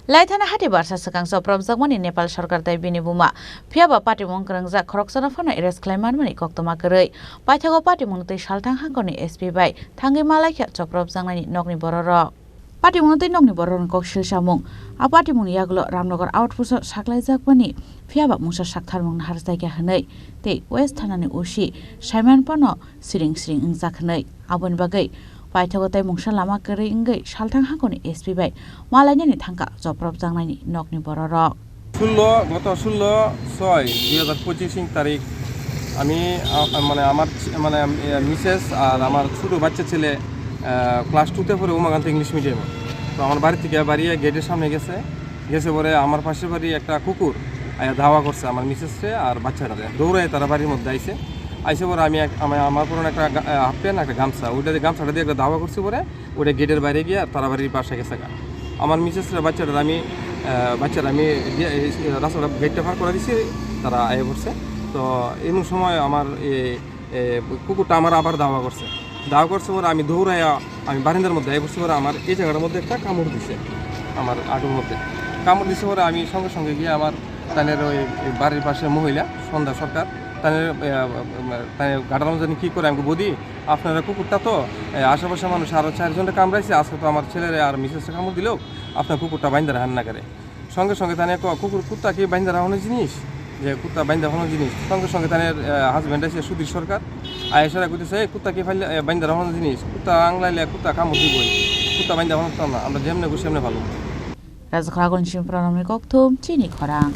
Laithana hati barsa sakang Chopropjakmani Nepal Sarkar tai Bini Buma phiaba Patimungo rangjak khoroksana phano arrest khlaimanmani koktoma kwrwi paithago Patimungo tei Salthang Hangkhorni SP bai Thangwi Malaikha Chopropjakmani nokni borok Patimungo tei nokni borok kok silsamung a Patimungo yagulo Ramnagar outpost saklaijakmani phiaba mungsa saktharmung harjaika hwnei tei West Thanani usi Saiman pano siring ungjak hwnei aboni bagai paithago tai mungsa lama kwrwi wngwi Salthang Hangkhorni SP bai Malaikha thangka Chopropjakmani nokni borok গত 16/6/2025 তারিখ আমি আমার Mrs আর আমার ছোট বাচ্চা ছেলে class 2 তে পড়ে উমাকান্ত ইংলিশ মিডিয়ামে। তো আমার বাড়ি থেকে বাড়িয়ে গেটের সামনে গেছে পরে আমার পাশের বাড়ি একটা কুকুর ধাওয়া করছে আমার মিসেসকে আর বাচ্চাটাকে দৌড়ায় তারা বাড়ির মধ্যে আইসে পরে আমার পুরনো একটা হাফ প্যান্ট একটা গামছা গামছাটা দিয়ে একটা ধাওয়া করছি পরে ওটা গেটের বাইরে গিয়ে তারা বাড়ির পাশে গেছে। আমার মিসেসরা বাচ্চারা আমি রাস্তাটা গেটটা পার করে দিছি, তারা আয়ে পড়ছে। তো এমন সময় আমার কুকুরটা আমার আবার দাওয়া করছে পরে আমি দৌড়াইয়া আমি বারিন্দার মধ্যে আয়ে পড়ছি পরে আমার এই জায়গাটার মধ্যে একটা কামড় দিছে, আমার আঁটুর মধ্যে কামড় দিছে পরে আমি সঙ্গে সঙ্গে গিয়ে আমার তাদের ওই বাড়ির পাশে মহিলা সন্ধ্যা সরকার তাদের গাটার মধ্যে কী করে আমি বদি আপনারা কুকুরটা তো আশেপাশে মানুষ আরও 4 জনটা কামড়াইছে, আজকে তো আমার ছেলেরা আর মিসেসটা কামড় দিলেও আপনার কুকুরটা বাইন্দা রাখান না করে। সঙ্গে সঙ্গে তাদের কুত্তা কি বাইন্দা রাখানোর জিনিস, যে কুত্তা বাইন্দা রাখানোর জিনিস। সঙ্গে সঙ্গে তাদের হাজব্যান্ড আছে সুধীর সরকার আয়েসারা করতেছে কুত্তা কি বাইন্দা রাখানোর জিনিস, কুত্তা আংলাইলে কুত্তা কামড় দিবই, কুত্তা বাইন্দা রাখানো না, আমরা যেমনে খুশি এমনি ভালো। Chini Khorang